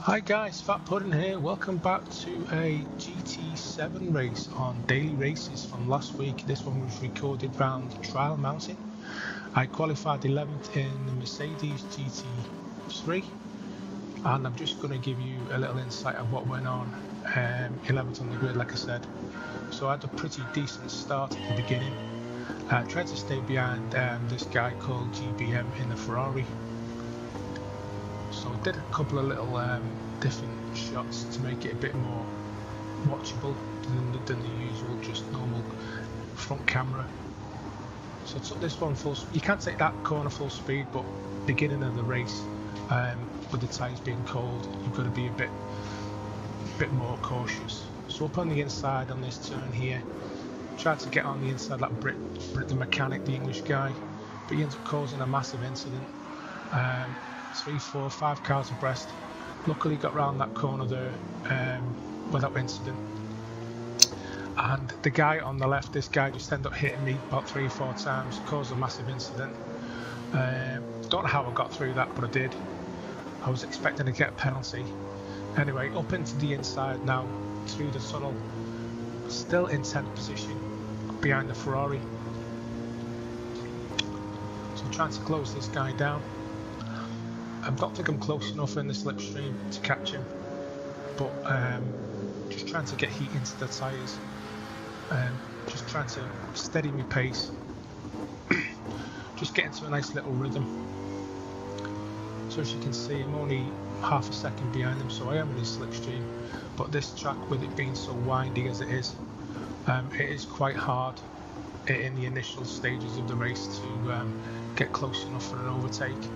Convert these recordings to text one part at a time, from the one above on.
Hi guys, Fat Pudding here. Welcome back to a GT7 race on Daily Races from last week. This one was recorded round Trial Mountain. I qualified 11th in the Mercedes GT3 and I'm just going to give you a little insight of what went on 11th on the grid, like I said. So I had a pretty decent start at the beginning. Tried to stay behind this guy called GBM in the Ferrari. So I did a couple of little different shots to make it a bit more watchable than the usual just normal front camera. So I took this one full speed. You can't take that corner full speed, but beginning of the race with the tyres being cold, you've got to be a bit more cautious. So up on the inside on this turn here, tried to get on the inside like Brit the mechanic, the English guy, but he ends up causing a massive incident. 3, 4, 5 cars abreast. Luckily got round that corner there without incident. And the guy on the left, this guy just ended up hitting me about 3 or 4 times, caused a massive incident. Don't know how I got through that, but I did. I was expecting to get a penalty. Anyway, up into the inside now, through the tunnel, still in 10th position behind the Ferrari. So I'm trying to close this guy down. I don't think I'm close enough in the slipstream to catch him, but just trying to get heat into the tyres, just trying to steady my pace, just get into a nice little rhythm. So as you can see, I'm only half a second behind him, so I am in his slipstream, but this track, with it being so windy as it is quite hard in the initial stages of the race to get close enough for an overtake.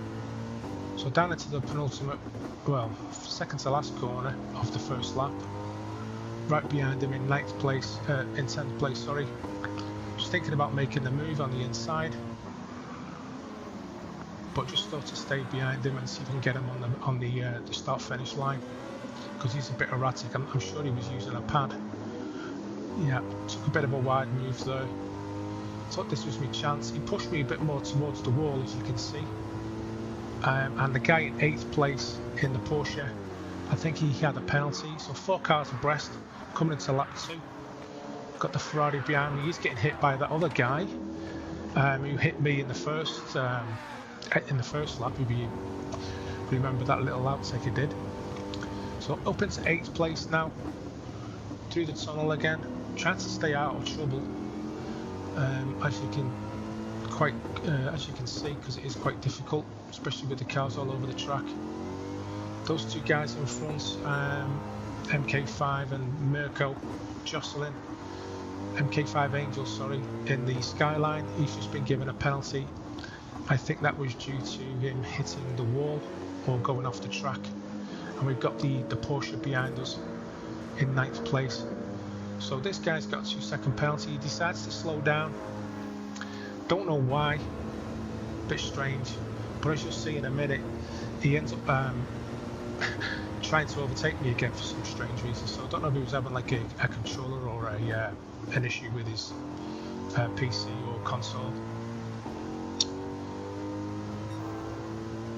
So down into the penultimate, well, second to last corner of the first lap, right behind him in 10th place, sorry. Just thinking about making the move on the inside, but just thought to stay behind him and see if I can get him on the start-finish line, because he's a bit erratic. I'm sure he was using a pad. Yeah, took a bit of a wide move there. Thought this was my chance. He pushed me a bit more towards the wall, as you can see. And the guy in 8th place in the Porsche, I think he had a penalty. So 4 cars abreast coming into lap 2. Got the Ferrari behind me. He's getting hit by that other guy who hit me in the first lap. If you remember that little outtake he did. So up into 8th place now, through the tunnel again, trying to stay out of trouble. As you can see, because it is quite difficult, especially with the cars all over the track. Those 2 guys in front, MK5 and Mirko, jostling. MK5 Angel, sorry, in the skyline. He's just been given a penalty. I think that was due to him hitting the wall or going off the track. And we've got the Porsche behind us in 9th place. So this guy's got a 2-second penalty. He decides to slow down. Don't know why, bit strange, but as you'll see in a minute, he ends up trying to overtake me again for some strange reason. So I don't know if he was having like a controller or an issue with his PC or console.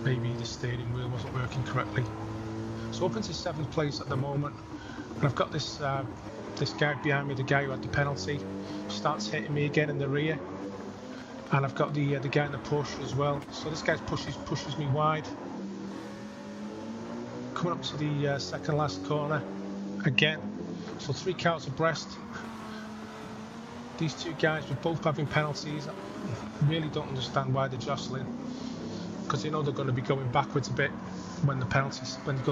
Maybe the steering wheel wasn't working correctly. So up into 7th place at the moment, and I've got this guy behind me, the guy who had the penalty, starts hitting me again in the rear. And I've got the guy in the Porsche as well. So this guy pushes me wide. Coming up to the second last corner again. So 3 cars abreast. These 2 guys were both having penalties. I really don't understand why they're jostling, because they know they're going to be going backwards a bit when they go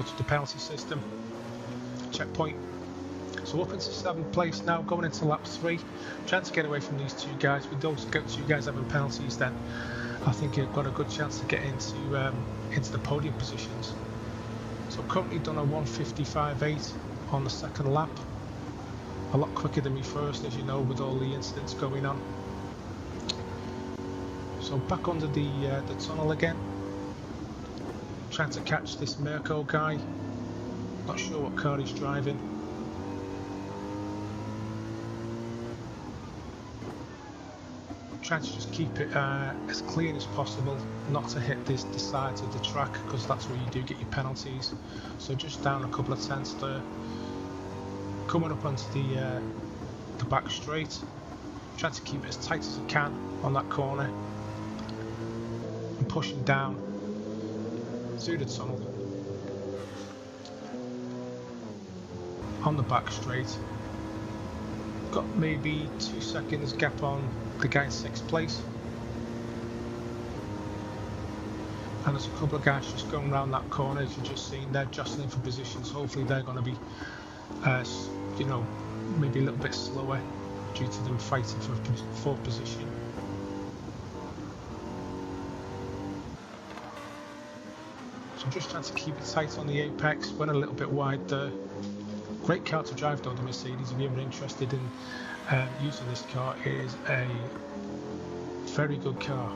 to the penalty system. Checkpoint. So up into 7th place now, going into lap 3, trying to get away from these 2 guys. With those 2 guys having penalties, then I think I've got a good chance to get into the podium positions. So currently done a 1:55.8 on the second lap, a lot quicker than me first, as you know, with all the incidents going on. So back under the tunnel again, trying to catch this Mirko guy. Not sure what car he's driving. trying to just keep it as clean as possible, not to hit the sides of the track, because that's where you do get your penalties. So just down a couple of tenths there. Coming up onto the back straight, trying to keep it as tight as I can on that corner, and pushing down through the tunnel on the back straight. Got maybe 2 seconds gap on the guy in 6th place, and there's a couple of guys just going around that corner, as you've just seen. They're jostling for positions. Hopefully they're going to be you know, maybe a little bit slower due to them fighting for 4th position. So I'm just trying to keep it tight on the apex, went a little bit wide there. Great car to drive though, the Mercedes. If you're ever interested in using this car, it is a very good car.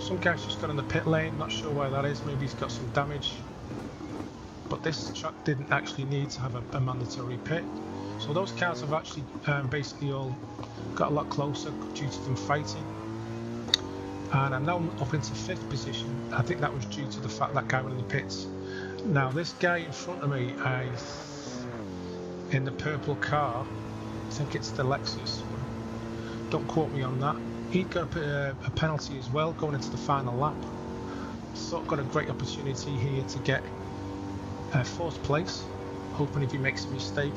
Some guy's just got in the pit lane, not sure why that is, maybe he's got some damage. But this track didn't actually need to have a mandatory pit. So those cars have actually basically all got a lot closer due to them fighting. And I'm now up into 5th position. I think that was due to the fact that guy went in the pits. Now this guy in front of me, in the purple car, I think it's the Lexus, don't quote me on that, he got a penalty as well going into the final lap. So got a great opportunity here to get 4th place, hoping if he makes a mistake.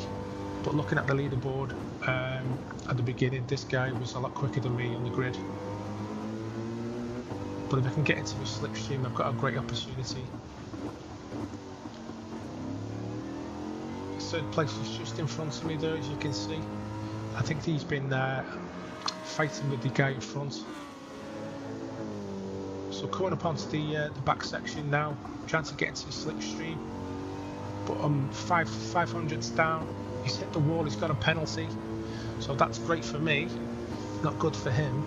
But looking at the leaderboard at the beginning, this guy was a lot quicker than me on the grid. But if I can get into his slipstream, I've got a great opportunity. 3rd place is just in front of me there, as you can see. I think he's been fighting with the guy in front. So coming up onto the back section now, trying to get into his slipstream. But 500s down, he's hit the wall, he's got a penalty. So that's great for me, not good for him.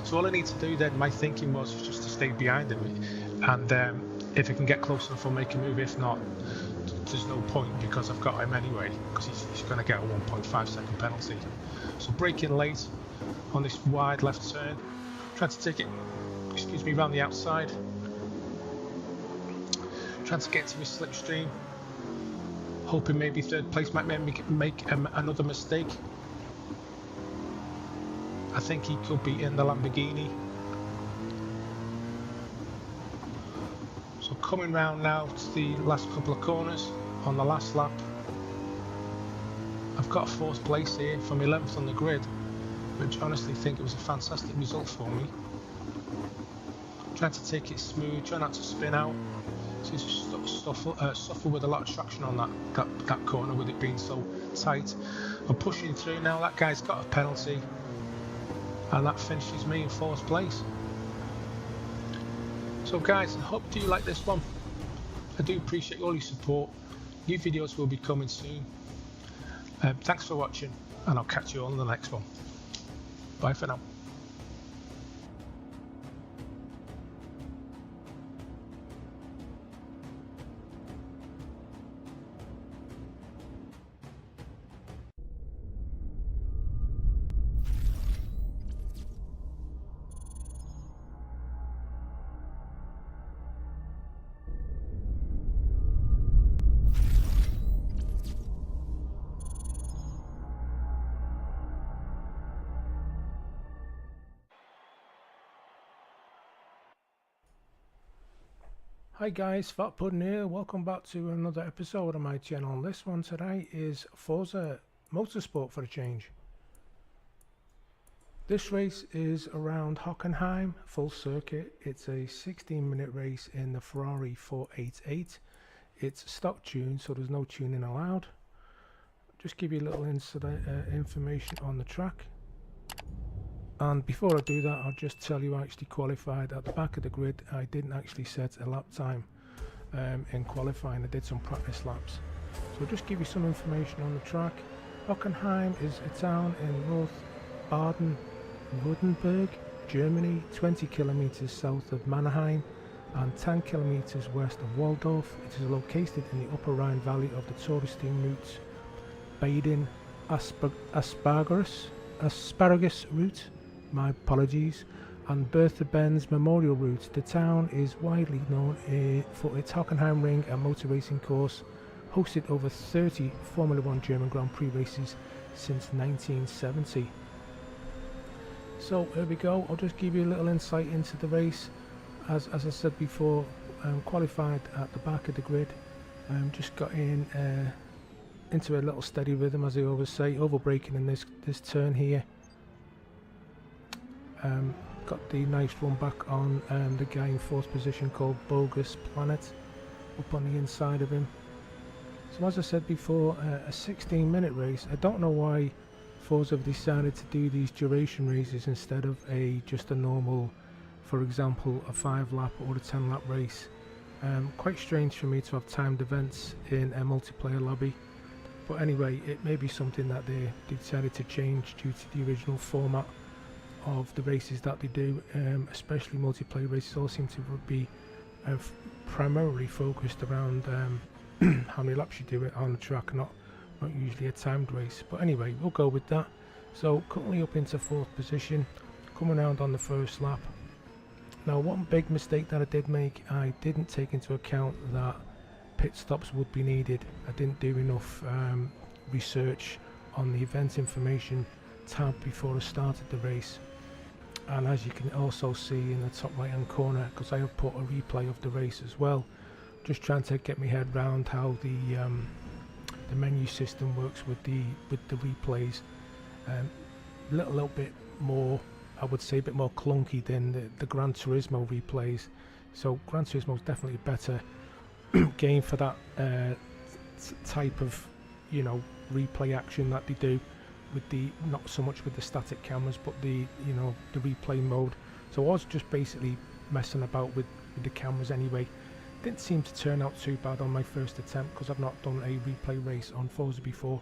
So all I need to do then, my thinking was just to stay behind him, and if I can get close enough I'll make a move. If not, there's no point, because I've got him anyway, because he's going to get a 1.5 second penalty. So braking late on this wide left turn, trying to take it, excuse me, around the outside, trying to get to his slipstream, hoping maybe 3rd place might make another mistake. I think he could be in the Lamborghini. So coming round now to the last couple of corners on the last lap. I've got a 4th place here from 11th on the grid, which I honestly think it was a fantastic result for me. Trying to take it smooth, try not to spin out. So just suffer with a lot of traction on that corner, with it being so tight. I'm pushing through now. That guy's got a penalty, and that finishes me in 4th place. So guys, I hope you like this one. I do appreciate all your support. New videos will be coming soon. Thanks for watching, and I'll catch you all in the next one. Bye for now. Hi guys, Fat Pudding here. Welcome back to another episode of my channel. This one today is Forza Motorsport for a change. This race is around Hockenheim, full circuit. It's a 16-minute race in the Ferrari 488. It's stock tuned, so there's no tuning allowed. Just give you a little information on the track. And before I do that, I'll just tell you I actually qualified at the back of the grid. I didn't actually set a lap time in qualifying. I did some practice laps. So I'll just give you some information on the track. Hockenheim is a town in North Baden-Württemberg, Germany, 20 kilometers south of Mannheim and 10 kilometers west of Waldorf. It is located in the upper Rhine valley of the touristy routes Baden, asparagus route, my apologies, and Bertha Benz Memorial Route. The town is widely known for its Hockenheim Ring and motor racing course, hosted over 30 Formula 1 German Grand Prix races since 1970. So here we go, I'll just give you a little insight into the race. As I said before, qualified at the back of the grid, just got into a little steady rhythm, as I always say, over braking in this turn here. Got the nice run back on the guy in fourth position called Bogus Planet up on the inside of him. So as I said before, a 16-minute race. I don't know why Forza have decided to do these duration races instead of just a normal, for example, a 5-lap or a 10-lap race. Quite strange for me to have timed events in a multiplayer lobby, but anyway, it may be something that they decided to change due to the original format of the races that they do. Especially multiplayer races all seem to be primarily focused around how many laps you do it on the track, not usually a timed race. But anyway, we'll go with that. So currently up into fourth position, coming around on the first lap. Now, one big mistake that I did make, I didn't take into account that pit stops would be needed. I didn't do enough research on the event information tab before I started the race. And as you can also see in the top right hand corner, because I have put a replay of the race as well, just trying to get my head around how the menu system works with the replays. A little bit more, I would say, a bit more clunky than the Gran Turismo replays. So Gran Turismo is definitely a better game for that type of, you know, replay action that they do with the, not so much with the static cameras, but the, you know, the replay mode. So I was just basically messing about with the cameras anyway. Didn't seem to turn out too bad on my first attempt because I've not done a replay race on Forza before.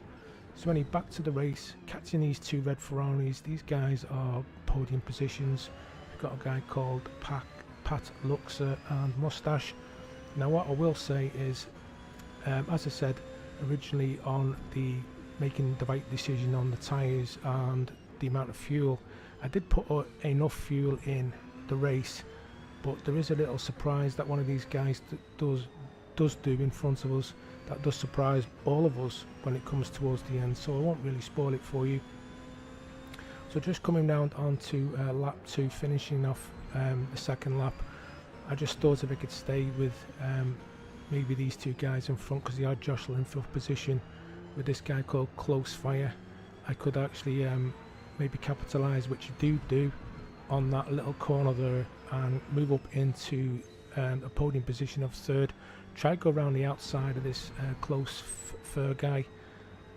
So anyway, back to the race, catching these two red Ferraris. These guys are podium positions. We've got a guy called Pat Luxer and Mustache. Now what I will say is, as I said originally, on the making the right decision on the tyres and the amount of fuel, I did put enough fuel in the race, but there is a little surprise that one of these guys does do in front of us that does surprise all of us when it comes towards the end, so I won't really spoil it for you. So just coming round onto lap 2, finishing off the second lap, I just thought if I could stay with maybe these two guys in front, because they are jostling for position with this guy called Close Fire, I could actually maybe capitalise, which you do on that little corner there, and move up into a podium position of third. Try to go around the outside of this Close Fur guy,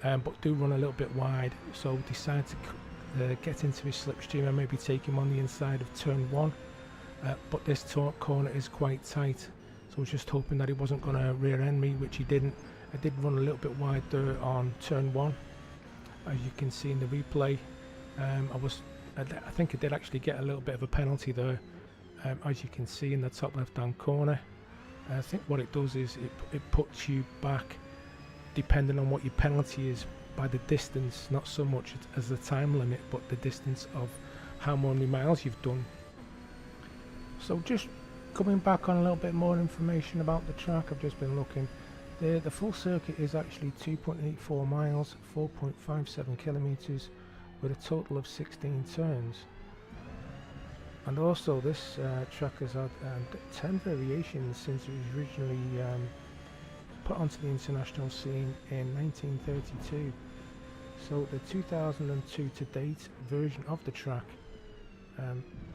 but do run a little bit wide, so decide to get into his slipstream and maybe take him on the inside of turn 1. But this corner is quite tight, so I was just hoping that he wasn't going to rear end me, which he didn't. I did run a little bit wide there on turn 1, as you can see in the replay. I think I did actually get a little bit of a penalty there, as you can see in the top left hand corner. I think what it does is it puts you back, depending on what your penalty is, by the distance, not so much as the time limit, but the distance of how many miles you've done. So just coming back on a little bit more information about the track, I've just been looking. The full circuit is actually 2.84 miles, 4.57 kilometers, with a total of 16 turns. And also this track has had 10 variations since it was originally put onto the international scene in 1932. So the 2002 to date version of the track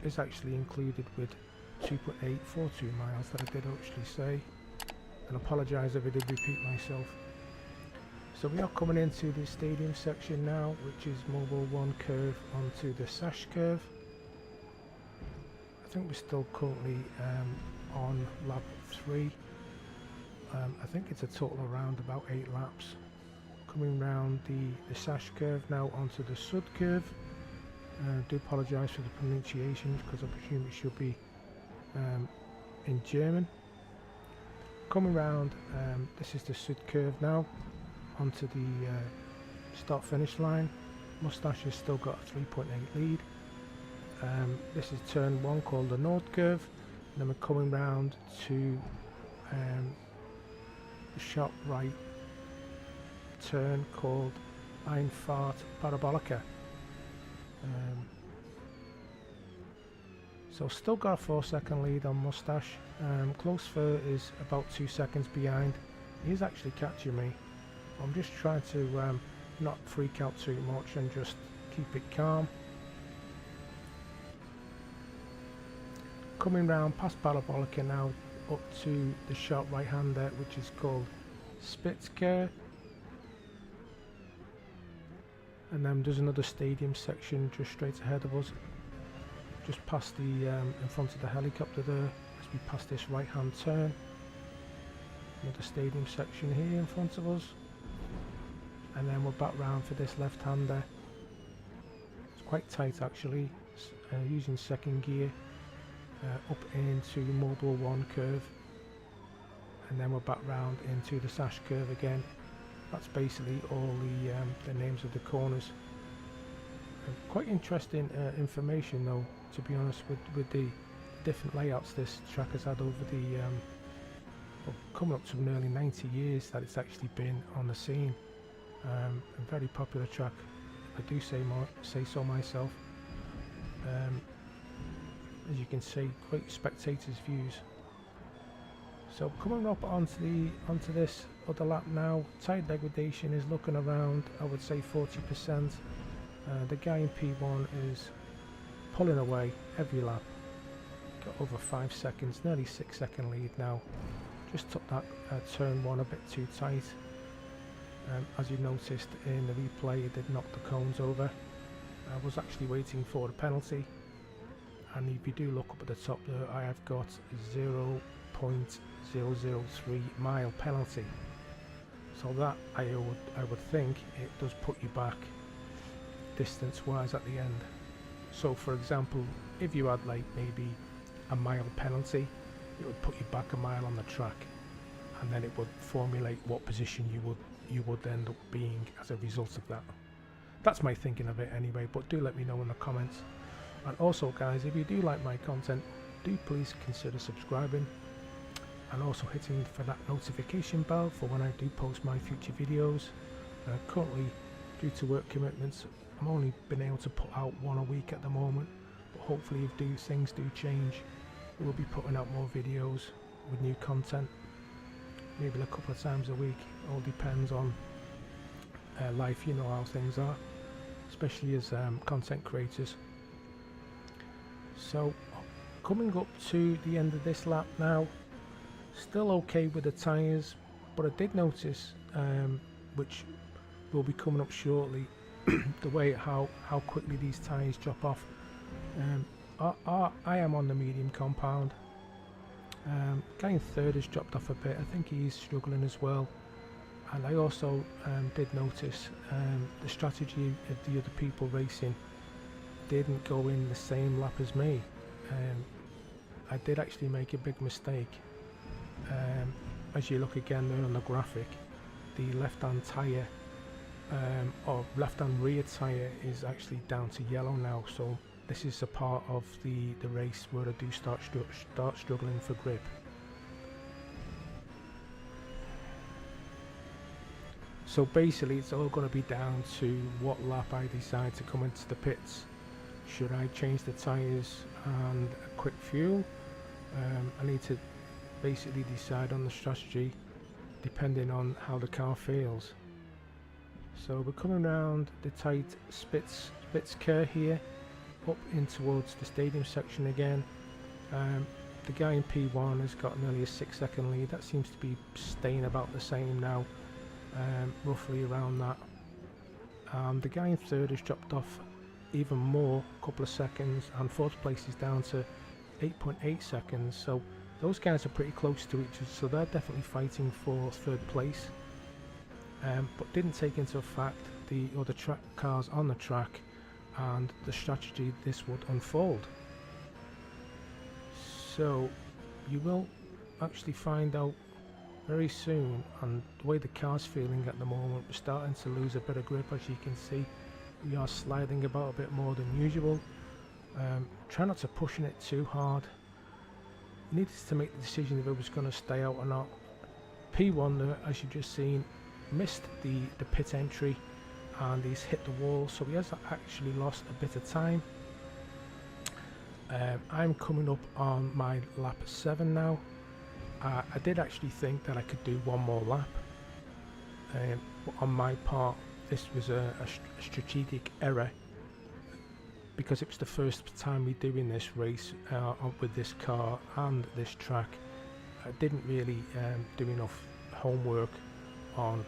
is actually included with 2.842 miles that I did actually say, and apologise if I did repeat myself. So we are coming into the stadium section now, which is Mobile 1 curve onto the Sash curve. I think we're still currently on lap 3. I think it's a total around about 8 laps. Coming round the Sash curve now onto the Sud curve. Do apologise for the pronunciation, because I presume it should be in German. Coming round, this is the Sud curve now onto the start finish line. Mustache has still got a 3.8 lead. This is turn 1 called the Nord curve, and then we're coming round to the sharp right turn called Einfahrt Parabolica. So still got a 4-second lead on Mustache. Close Fur is about 2 seconds behind. He's actually catching me. I'm just trying to not freak out too much and just keep it calm. Coming round past Parabolica now up to the sharp right hander, which is called Spitzker. And then there's another stadium section just straight ahead of us, just past the in front of the helicopter there, as we pass this right hand turn. Another stadium section here in front of us, and then we're back round for this left hander. It's quite tight actually, using second gear up into Mobile 1 curve, and then we're back round into the Sash curve again. That's basically all the names of the corners. Quite interesting information though, to be honest, with the different layouts this track has had over the well, coming up to nearly 90 years that it's actually been on the scene. A very popular track, I do say so myself. As you can see, great spectators views. So coming up onto this other lap now, tyre degradation is looking around, I would say 40%. The guy in P1 is pulling away every lap. Got over 5 seconds, nearly 6-second lead now. Just took that turn 1 a bit too tight. As you noticed in the replay, it did knock the cones over. I was actually waiting for the penalty, and if you do look up at the top there, I have got 0.003 mile penalty. So that I would think it does put you back distance wise at the end. So for example, if you had like maybe a mile penalty, it would put you back a mile on the track, and then it would formulate what position you would end up being as a result of that. That's my thinking of it anyway, but do let me know in the comments. And also guys, if you do like my content, do please consider subscribing and also hitting for that notification bell for when I do post my future videos. Currently, due to work commitments, I'm only been able to put out 1 a week at the moment, but hopefully if things do change, we'll be putting out more videos with new content, maybe a couple of times a week. All depends on life, you know how things are, especially as content creators. So coming up to the end of this lap now, still okay with the tyres, but I did notice, which will be coming up shortly, the way how quickly these tyres drop off. I am on the medium compound. Guy in third has dropped off a bit. I think he's struggling as well. And I also did notice the strategy of the other people racing didn't go in the same lap as me. I did actually make a big mistake. As you look again there on the graphic, the left hand tyre or left hand rear tyre is actually down to yellow now, so this is a part of the race where I do start struggling for grip. So basically it's all going to be down to what lap I decide to come into the pits. Should I change the tyres and a quick fuel? I need to basically decide on the strategy depending on how the car feels. So we're coming around the tight Spitzker here, up in towards the stadium section again. The guy in P1 has got nearly a 6-second lead. That seems to be staying about the same now, roughly around that. The guy in third has dropped off even more, a couple of seconds, and fourth place is down to 8.8 seconds. So those guys are pretty close to each other, so they're definitely fighting for third place. But didn't take into fact the other cars on the track and the strategy this would unfold. So you will actually find out very soon, and the way the car's feeling at the moment, we're starting to lose a bit of grip. As you can see, we are sliding about a bit more than usual. Try not to pushing it too hard. Needed to make the decision if it was going to stay out or not. P1, as you've just seen, missed the pit entry and he's hit the wall, so he has actually lost a bit of time. I'm coming up on my lap 7 now. I did actually think that I could do one more lap, but on my part this was a strategic error, because it was the first time we're doing this race with this car and this track. I didn't really do enough homework on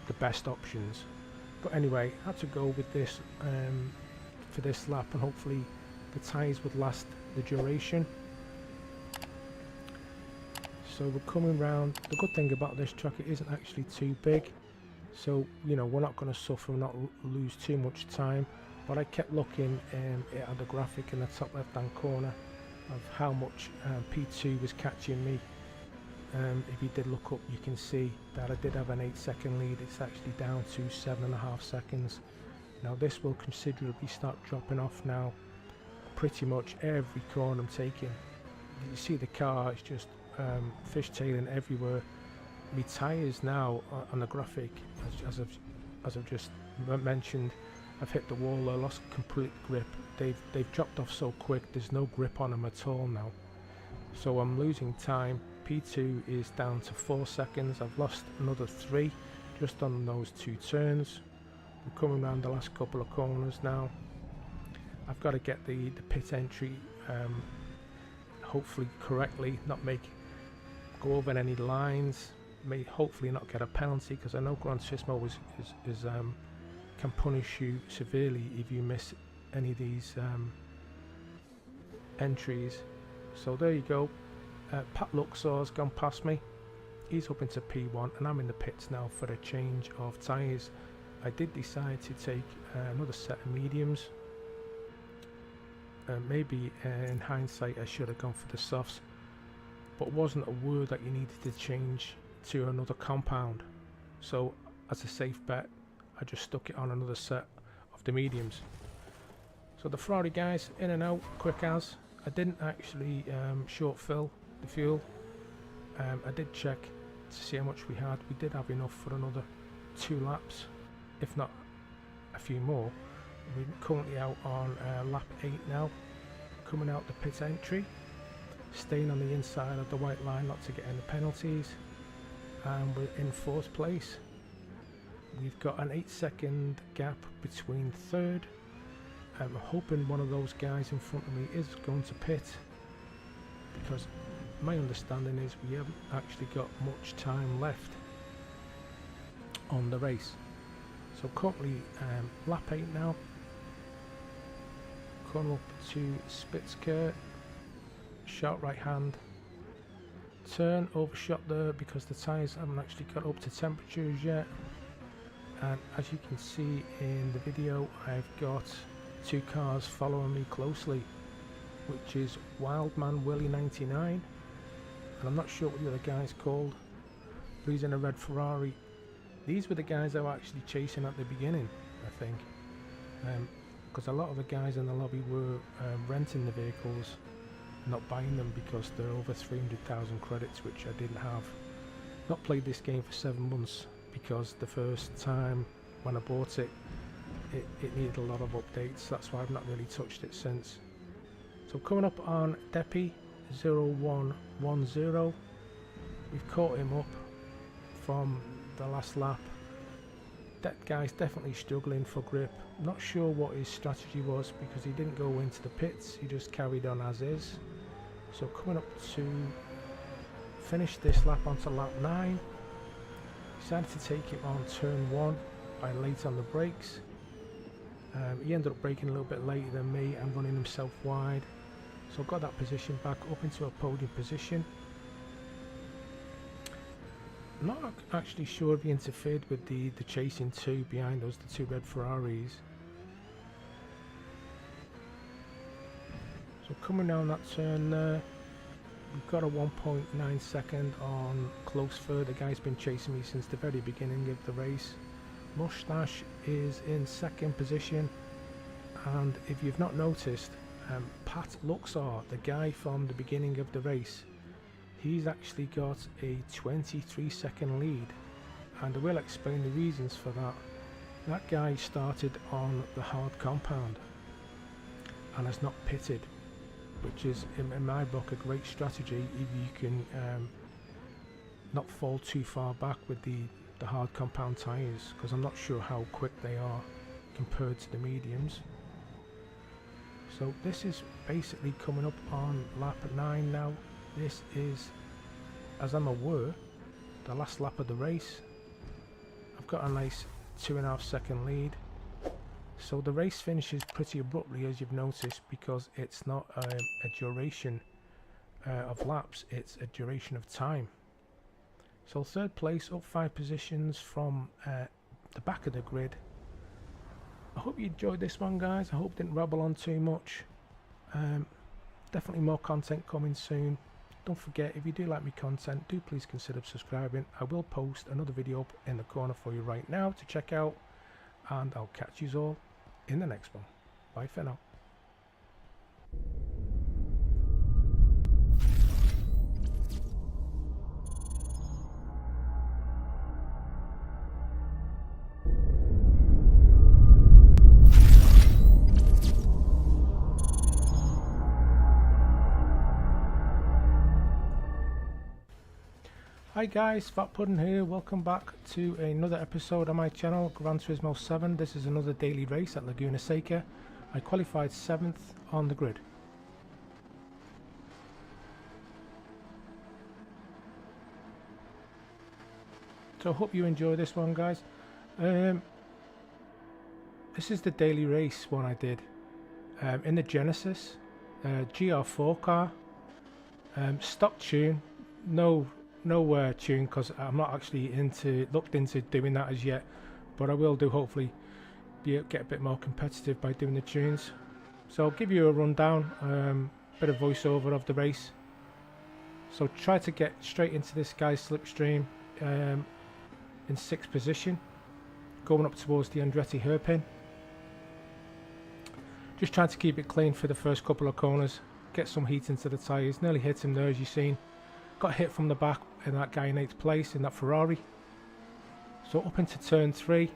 the best options, but anyway, I had to go with this for this lap, and hopefully the tyres would last the duration. So we're coming round. The good thing about this track, it isn't actually too big, so you know, we're not going to suffer and not lose too much time. But I kept looking at the graphic in the top left hand corner of how much P2 was catching me. If you did look up, you can see that I did have an 8-second lead. It's actually down to 7.5 seconds. Now this will considerably start dropping off now. Pretty much every corner I'm taking, you see the car is just fishtailing everywhere. My tyres now on the graphic, as I've just mentioned, I've hit the wall. I lost complete grip. They've dropped off so quick. There's no grip on them at all now. So I'm losing time. P2 is down to 4 seconds. I've lost another 3 just on those 2 turns. I'm coming around the last couple of corners now. I've got to get the pit entry hopefully correctly, not go over any lines, may hopefully not get a penalty, because I know Gran Turismo can punish you severely if you miss any of these entries. So there you go. Pat Luxor's gone past me. He's up into P1 and I'm in the pits now for a change of tyres. I did decide to take another set of mediums. Maybe in hindsight I should have gone for the softs, but wasn't aware that you needed to change to another compound. So as a safe bet, I just stuck it on another set of the mediums. So the Ferrari guys, in and out, quick as. I didn't actually short fill the fuel. I did check to see how much we had. We did have enough for another 2 laps, if not a few more. We're currently out on lap 8 now, coming out the pit entry, staying on the inside of the white line not to get any penalties, and we're in 4th place. We've got an 8-second gap between 3rd. I'm hoping one of those guys in front of me is going to pit, because my understanding is we haven't actually got much time left on the race. So currently lap 8 now, coming up to Spitzker, sharp right hand turn, overshot there because the tyres haven't actually got up to temperatures yet. And as you can see in the video, I've got 2 cars following me closely, which is Wildman Willie 99, and I'm not sure what the other guy's called, but he's in a red Ferrari. These were the guys I was actually chasing at the beginning, I think, because a lot of the guys in the lobby were renting the vehicles, not buying them, because they're over 300,000 credits, which I didn't have. Not played this game for 7 months, because the first time when I bought it, it needed a lot of updates. That's why I've not really touched it since. So coming up on Deppy 0110, we've caught him up from the last lap. That guy's definitely struggling for grip. Not sure what his strategy was, because he didn't go into the pits, he just carried on as is. So coming up to finish this lap onto lap 9, decided to take him on turn 1 by late on the brakes. He ended up braking a little bit later than me and running himself wide, so got that position back up into a podium position. I'm not actually sure if he interfered with the chasing 2 behind us, the 2 red Ferraris. So coming down that turn there, we've got a 1.9 second on close third. The guy's been chasing me since the very beginning of the race. Mustache is in second position, and if you've not noticed, Pat Luxor, the guy from the beginning of the race, he's actually got a 23-second lead, and I will explain the reasons for that. That guy started on the hard compound and has not pitted, which is in my book a great strategy if you can not fall too far back with the hard compound tyres, because I'm not sure how quick they are compared to the mediums. So this is basically coming up on lap 9 now. This is, as I'm aware, the last lap of the race. I've got a nice 2.5 second lead. So the race finishes pretty abruptly, as you've noticed, because it's not a duration of laps, it's a duration of time. So third place, up 5 positions from the back of the grid. I hope you enjoyed this one, guys. I hope I didn't rabble on too much. Definitely more content coming soon. Don't forget, if you do like my content, do please consider subscribing. I will post another video up in the corner for you right now to check out, and I'll catch you all in the next one. Bye for now. Hi guys, Fat Pudding here. Welcome back to another episode on my channel, Gran Turismo 7. This is another daily race at Laguna Seca. I qualified 7th on the grid. So I hope you enjoy this one, guys. This is the daily race one I did in the Genesis GR4 car, stock tune, no tune, because I'm not actually looked into doing that as yet, but I will do, hopefully get a bit more competitive by doing the tunes. So I'll give you a rundown, bit of voiceover of the race. So try to get straight into this guy's slipstream in 6th position, going up towards the Andretti hairpin. Just trying to keep it clean for the first couple of corners, get some heat into the tyres. Nearly hit him there, as you've seen. Got hit from the back in that guy in 8th place in that Ferrari. So up into turn 3.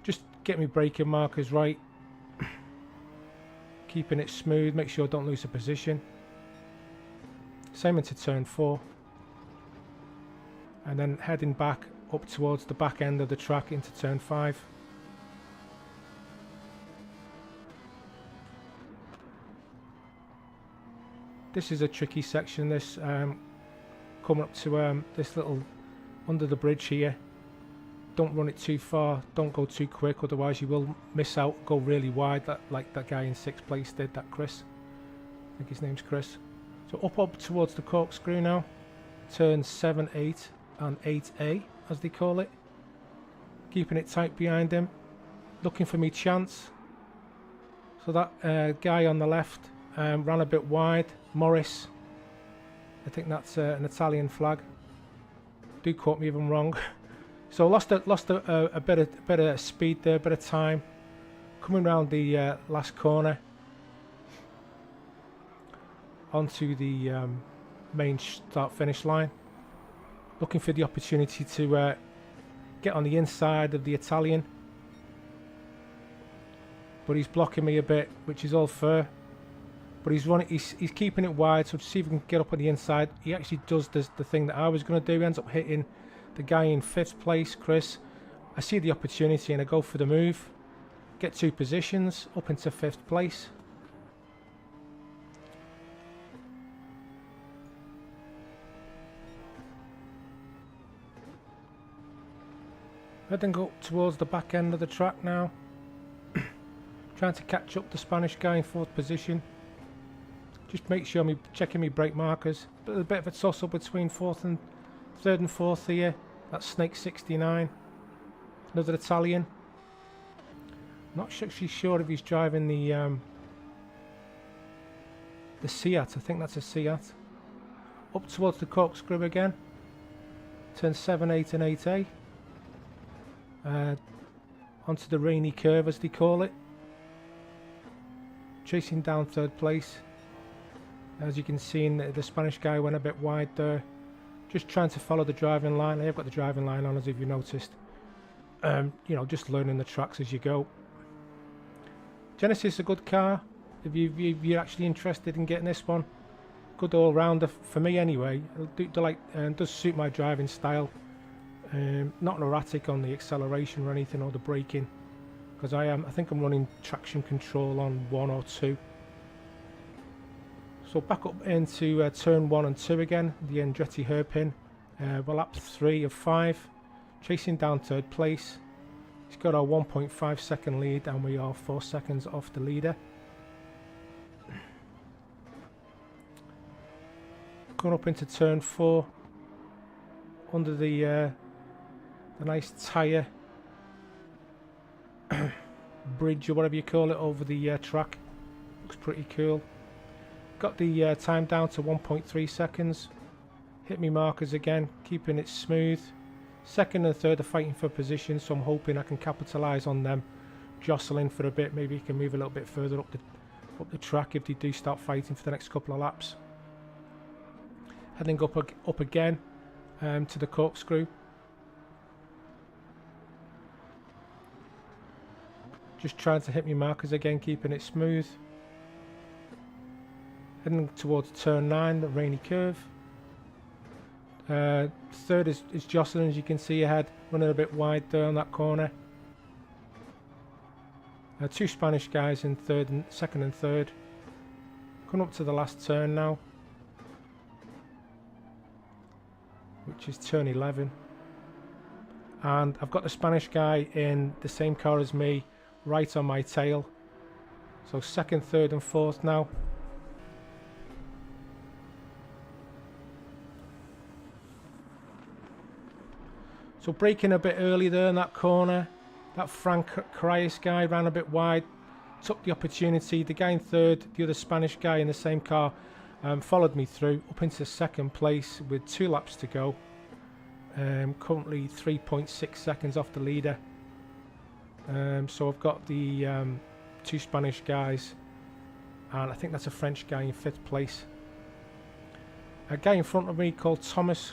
Just get me braking markers right. Keeping it smooth, make sure I don't lose a position. Same into turn 4. And then heading back up towards the back end of the track into turn 5. This is a tricky section, this coming up to this little under the bridge here. Don't run it too far, don't go too quick, otherwise you will miss out. Go really wide, like that guy in 6th place did, that Chris. I think his name's Chris. So up towards the corkscrew now. Turns 7, 8 and 8A, as they call it. Keeping it tight behind him. Looking for me chance. So that guy on the left ran a bit wide. Morris, I think that's an Italian flag. Do quote me if I'm wrong. So lost a bit of speed there, a bit of time. Coming round the last corner onto the main start-finish line. Looking for the opportunity to get on the inside of the Italian, but he's blocking me a bit, which is all fair. But he's keeping it wide, so to see if we can get up on the inside. He actually does the thing that I was going to do. He ends up hitting the guy in 5th place, Chris. I see the opportunity and I go for the move. Get 2 positions, up into 5th place. I then go up towards the back end of the track now. Trying to catch up the Spanish guy in 4th position. Just make sure I'm checking my brake markers. But a bit of a tussle between 3rd and 4th here. That's Snake 69. Another Italian. Not actually sure if he's driving the the Seat, I think that's a Seat. Up towards the corkscrew again. Turn 7, 8 and 8A. Onto the rainy curve as they call it. Chasing down third place. As you can see, the Spanish guy went a bit wide there. Just trying to follow the driving line. I have got the driving line on, as if you noticed. You know, just learning the tracks as you go. Genesis is a good car. If you're actually interested in getting this one, good all-rounder for me anyway. Does suit my driving style. Not erratic on the acceleration or anything, or the braking, because I think I'm running traction control on 1 or 2. So back up into turn 1 and 2 again, the Andretti hairpin. We're lap 3 of 5, chasing down third place. He's got our 1.5 second lead, and we are 4 seconds off the leader. Going up into turn 4, under the nice tyre bridge or whatever you call it over the track. Looks pretty cool. Got the time down to 1.3 seconds. Hit me markers again, keeping it smooth. Second and third are fighting for position, so I'm hoping I can capitalise on them jostling for a bit. Maybe he can move a little bit further up the track if they do start fighting for the next couple of laps. Heading up again to the corkscrew. Just trying to hit me markers again, keeping it smooth. Heading towards turn 9, the rainy curve. Third is jostling, as you can see ahead, running a bit wide there on that corner. 2 Spanish guys in second and third. Coming up to the last turn now, which is turn 11. And I've got the Spanish guy in the same car as me, right on my tail. So second, third and fourth now. So braking a bit early there in that corner. That Frank Carias guy ran a bit wide, took the opportunity. The guy in third, the other Spanish guy in the same car, followed me through up into second place with 2 laps to go. Currently 3.6 seconds off the leader. So I've got the 2 Spanish guys, and I think that's a French guy in 5th place. A guy in front of me called Thomas